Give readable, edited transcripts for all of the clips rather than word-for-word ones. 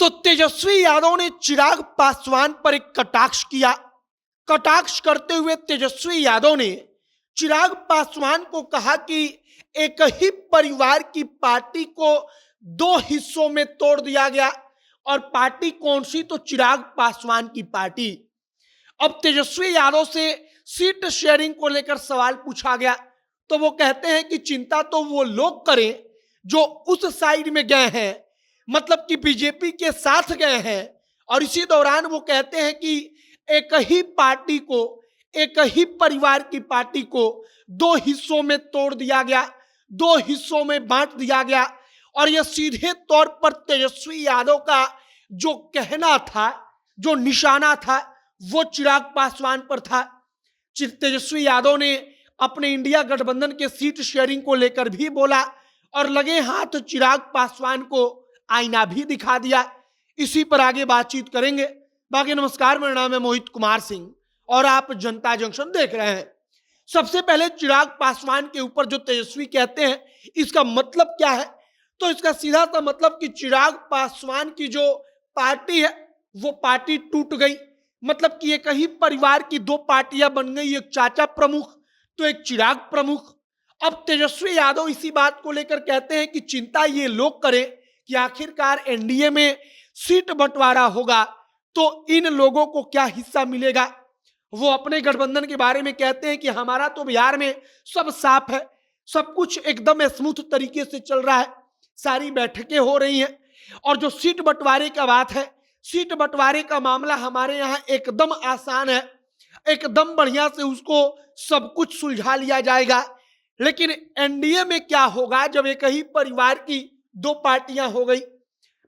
तो तेजस्वी यादव ने चिराग पासवान पर एक कटाक्ष किया। कटाक्ष करते हुए तेजस्वी यादव ने चिराग पासवान को कहा कि एक ही परिवार की पार्टी को दो हिस्सों में तोड़ दिया गया, और पार्टी कौन सी? तो चिराग पासवान की पार्टी। अब तेजस्वी यादव से सीट शेयरिंग को लेकर सवाल पूछा गया तो वो कहते हैं कि चिंता तो वो लोग करें जो उस साइड में गए हैं, मतलब कि बीजेपी के साथ गए हैं। और इसी दौरान वो कहते हैं कि एक ही पार्टी को, एक ही परिवार की पार्टी को दो हिस्सों में तोड़ दिया गया, दो हिस्सों में बांट दिया गया। और यह सीधे तौर पर तेजस्वी यादव का जो कहना था, जो निशाना था, वो चिराग पासवान पर था। तेजस्वी यादव ने अपने इंडिया गठबंधन के सीट शेयरिंग को लेकर भी बोला और लगे हाथ चिराग पासवान को आईना भी दिखा दिया। इसी पर आगे बातचीत करेंगे। बाकी नमस्कार, मेरा नाम है मोहित कुमार सिंह और आप जनता जंक्शन देख रहे हैं। सबसे पहले चिराग पासवान के ऊपर जो तेजस्वी कहते हैं, इसका मतलब क्या है? तो इसका सीधा सा मतलब कि चिराग पासवान की जो पार्टी है वो पार्टी टूट गई। मतलब कि एक ही परिवार की दो पार्टियां बन गई, एक चाचा प्रमुख तो एक चिराग प्रमुख। अब तेजस्वी यादव इसी बात को लेकर कहते हैं कि चिंता ये लोग करें कि आखिरकार एनडीए में सीट बंटवारा होगा तो इन लोगों को क्या हिस्सा मिलेगा। वो अपने गठबंधन के बारे में कहते हैं कि हमारा तो बिहार में सब साफ है, सब कुछ एकदम स्मूथ तरीके से चल रहा है, सारी बैठकें हो रही हैं। और जो सीट बंटवारे का बात है, सीट बंटवारे का मामला हमारे यहाँ एकदम आसान है, एकदम बढ़िया से उसको सब कुछ सुलझा लिया जाएगा। लेकिन एनडीए में क्या होगा जब एक ही परिवार की दो पार्टियां हो गई?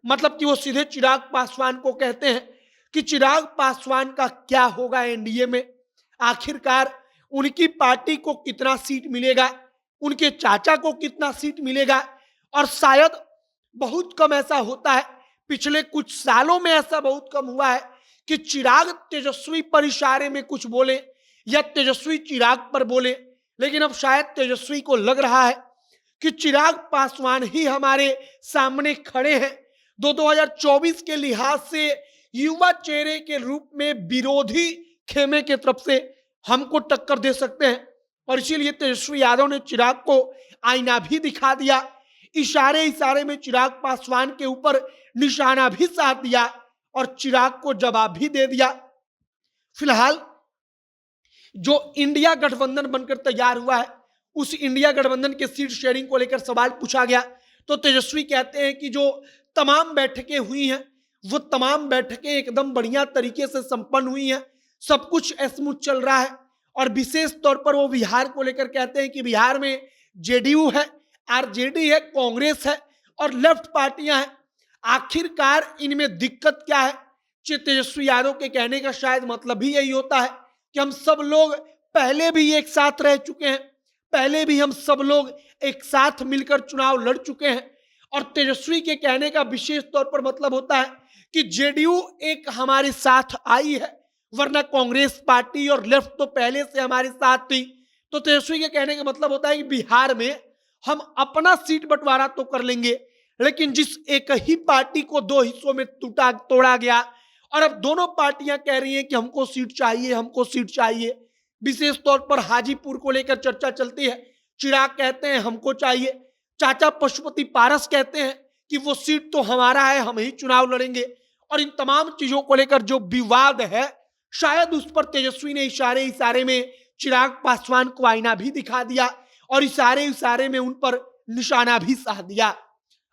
मतलब कि वो सीधे चिराग पासवान को कहते हैं कि चिराग पासवान का क्या होगा एनडीए में, आखिरकार उनकी पार्टी को कितना सीट मिलेगा, उनके चाचा को कितना सीट मिलेगा। और शायद बहुत कम ऐसा होता है, पिछले कुछ सालों में ऐसा बहुत कम हुआ है कि चिराग तेजस्वी पर इशारे में कुछ बोले या तेजस्वी चिराग पर बोले। लेकिन अब शायद तेजस्वी को लग रहा है कि चिराग पासवान ही हमारे सामने खड़े हैं। 2024 के लिहाज से युवा चेहरे के रूप में विरोधी खेमे की तरफ से हमको टक्कर दे सकते हैं। और इसीलिए तेजस्वी यादव ने चिराग को आईना भी दिखा दिया, इशारे में चिराग पासवान के ऊपर निशाना भी साध दिया और चिराग को जवाब भी दे दिया। फिलहाल जो इंडिया गठबंधन बनकर तैयार हुआ है, उस इंडिया गठबंधन के सीट शेयरिंग को लेकर सवाल पूछा गया तो तेजस्वी कहते हैं कि जो तमाम बैठकें हुई हैं वो तमाम बैठकें एकदम बढ़िया तरीके से संपन्न हुई हैं, सब कुछ स्मूथ चल रहा है। और विशेष तौर पर वो बिहार को लेकर कहते हैं कि बिहार में जेडीयू है, आरजेडी है, कांग्रेस है और लेफ्ट पार्टियां हैं। आखिरकार इनमें दिक्कत क्या है? तेजस्वी यादव के कहने का शायद मतलब भी यही होता है कि हम सब लोग पहले भी एक साथ रह चुके हैं, पहले भी हम सब लोग एक साथ मिलकर चुनाव लड़ चुके हैं। और तेजस्वी के कहने का विशेष तौर पर मतलब होता है कि जेडीयू एक हमारे साथ आई है, वरना कांग्रेस पार्टी और लेफ्ट तो पहले से हमारे साथ थी। तो तेजस्वी के कहने का मतलब होता है कि बिहार में हम अपना सीट बंटवारा तो कर लेंगे, लेकिन जिस एक ही पार्टी को दो हिस्सों में तोड़ा गया और अब दोनों पार्टियां कह रही हैं कि हमको सीट चाहिए, हमको सीट चाहिए। विशेष तौर पर हाजीपुर को लेकर चर्चा चलती है, चिराग कहते हैं हमको चाहिए, चाचा पशुपति पारस कहते हैं कि वो सीट तो हमारा है, हम ही चुनाव लड़ेंगे। और इन तमाम चीजों को लेकर जो विवाद है, शायद उस पर तेजस्वी ने इशारे में चिराग पासवान को आईना भी दिखा दिया और इशारे में उन पर निशाना भी साध दिया।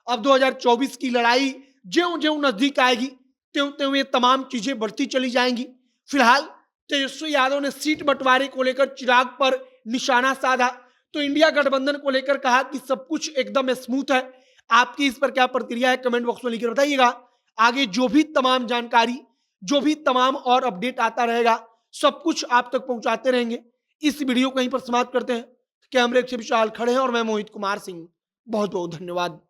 अब 2024 की लड़ाई ज्यों-ज्यों नजदीक आएगी त्यों-त्यों ये तमाम चीजें बढ़ती चली जाएंगी। फिलहाल तेजस्वी यादव ने सीट बंटवारे को लेकर चिराग पर निशाना साधा तो इंडिया गठबंधन को लेकर कहा कि सब कुछ एकदम स्मूथ है। आपकी इस पर क्या प्रतिक्रिया है, कमेंट बॉक्स में लिखकर बताइएगा। आगे जो भी तमाम जानकारी, जो भी तमाम और अपडेट आता रहेगा, सब कुछ आप तक पहुंचाते रहेंगे। इस वीडियो को यहीं पर समाप्त करते हैं। कैमरे से विशाल खड़े हैं और मैं मोहित कुमार सिंह। बहुत बहुत धन्यवाद।